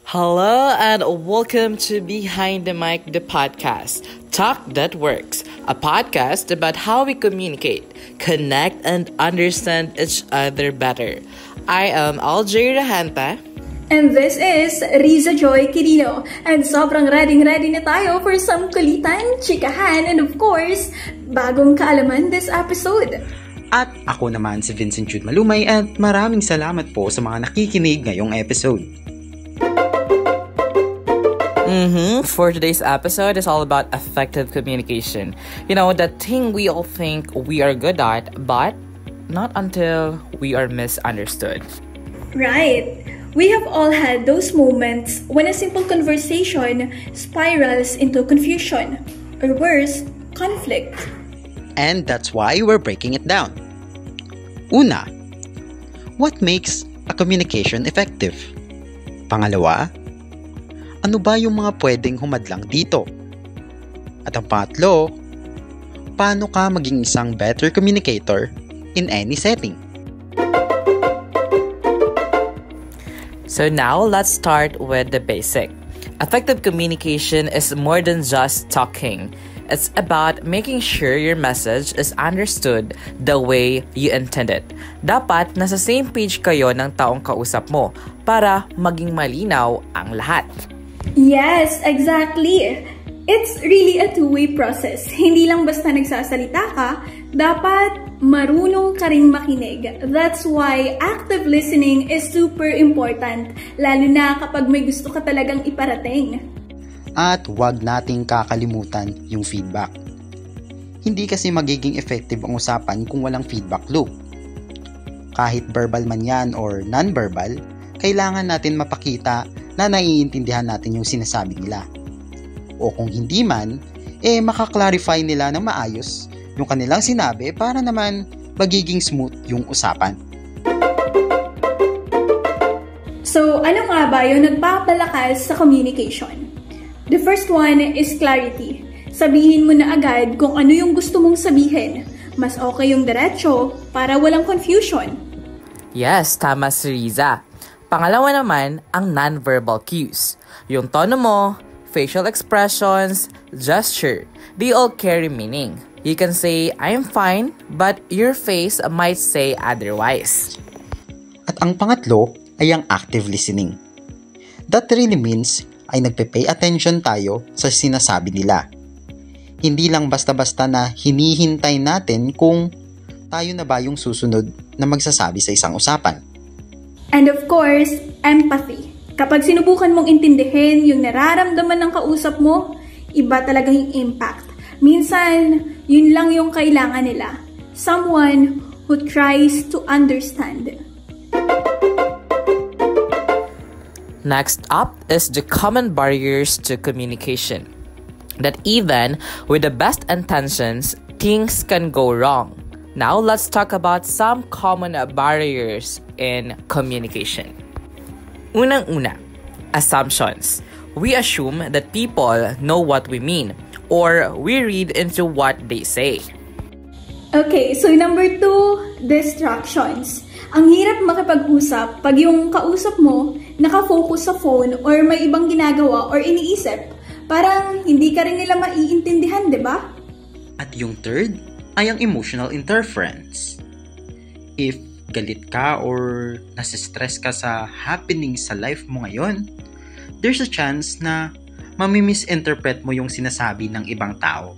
Hello and welcome to Behind the Mic, the podcast, Talk That Works, a podcast about how we communicate, connect, and understand each other better. I am Aljay Rahanta. And this is Riza Joy Quirino. And sobrang ready na tayo for some kulitan, chikahan, and of course, bagong kaalaman this episode. At ako naman si Vincent Jude Malumay at maraming salamat po sa mga nakikinig ngayong episode. For today's episode is all about effective communication. You know, that thing we all think we are good at, but not until we are misunderstood. Right. We have all had those moments when a simple conversation spirals into confusion, or worse, conflict. And that's why we're breaking it down. Una, what makes a communication effective? Pangalawa, ano ba yung mga pwedeng humadlang dito? At ang pangatlo, paano ka maging isang better communicator in any setting? So now, let's start with the basic. Effective communication is more than just talking. It's about making sure your message is understood the way you intended. Dapat nasa same page kayo ng taong kausap mo para maging malinaw ang lahat. Yes, exactly. It's really a two-way process. Hindi lang basta nagsasalita ka, dapat marunong ka ring makinig. That's why active listening is super important, lalo na kapag may gusto ka talagang iparating. At huwag nating kakalimutan yung feedback. Hindi kasi magiging effective ang usapan kung walang feedback loop. Kahit verbal man yan or non-verbal, kailangan natin mapakita na naiintindihan natin yung sinasabi nila. O kung hindi man, makaklarify nila ng maayos yung kanilang sinabi para naman magiging smooth yung usapan. So, ano nga ba yung nagpapalakas sa communication? The first one is clarity. Sabihin mo na agad kung ano yung gusto mong sabihin. Mas okay yung diretso para walang confusion. Yes, tama si Riza. Pangalawa naman, ang non-verbal cues. Yung tono mo, facial expressions, gesture, they all carry meaning. You can say, I'm fine, but your face might say otherwise. At ang pangatlo ay ang active listening. That really means ay nagpe-pay attention tayo sa sinasabi nila. Hindi lang basta-basta na hinihintay natin kung tayo na ba yung susunod na magsasabi sa isang usapan. And of course, empathy. Kapag sinubukan mong intindihin yung nararamdaman ng kausap mo, iba talaga yung impact. Minsan, yun lang yung kailangan nila. Someone who tries to understand. Next up is the common barriers to communication. That even with the best intentions, things can go wrong. Now, let's talk about some common barriers in communication. Unang-una, assumptions. We assume that people know what we mean or we read into what they say. Okay, so number 2, distractions. Ang hirap makipag-usap pag yung kausap mo nakafocus sa phone or may ibang ginagawa or iniisip. Parang hindi ka rin nila maiintindihan, di ba? At yung third ay ang emotional interference. If galit ka or nasistress ka sa happening sa life mo ngayon, there's a chance na mami-misinterpret mo yung sinasabi ng ibang tao.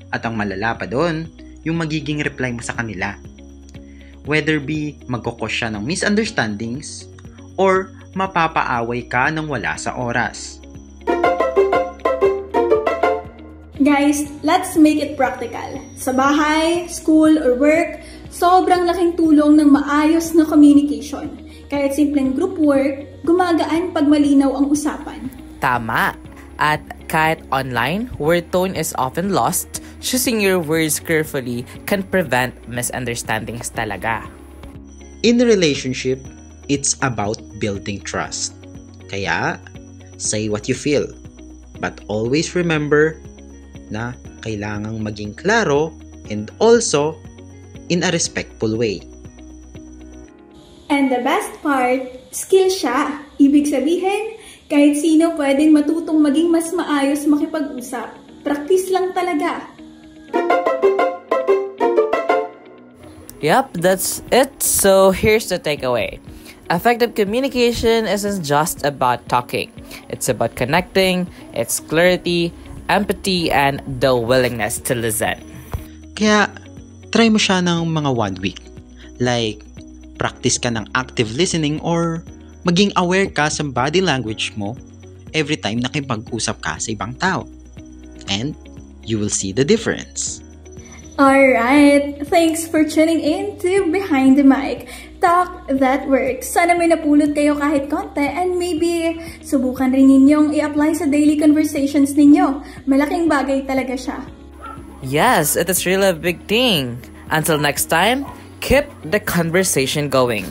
At ang malala pa doon, yung magiging reply mo sa kanila. Whether be magkukos siya ng misunderstandings or mapapaaway ka ng wala sa oras. Guys, let's make it practical. Sa bahay, school, or work, sobrang laking tulong ng maayos na communication. Kahit simpleng group work, gumagaan pag malinaw ang usapan. Tama. At kahit online, where tone is often lost, choosing your words carefully can prevent misunderstandings talaga. In a relationship, it's about building trust. Kaya, say what you feel. But always remember na kailangang maging klaro and also in a respectful way. And the best part, skill siya. Ibig sabihin, Kahit sino pwedeng matutong maging mas maayos makipag-usap. Practice lang talaga. Yep, that's it. So here's the takeaway. Effective communication isn't just about talking. It's about connecting, it's clarity, empathy, and the willingness to listen. Kaya, try mo siya ng mga 1 week. Like, practice ka ng active listening or maging aware ka sa body language mo every time nakipag-usap ka sa ibang tao. And you will see the difference. Alright, thanks for tuning in to Behind the Mic. Talk that works. Sana may napulot kayo kahit konti and maybe subukan rin ninyong i-apply sa daily conversations ninyo. Malaking bagay talaga siya. Yes, it is really a big thing. Until next time, keep the conversation going.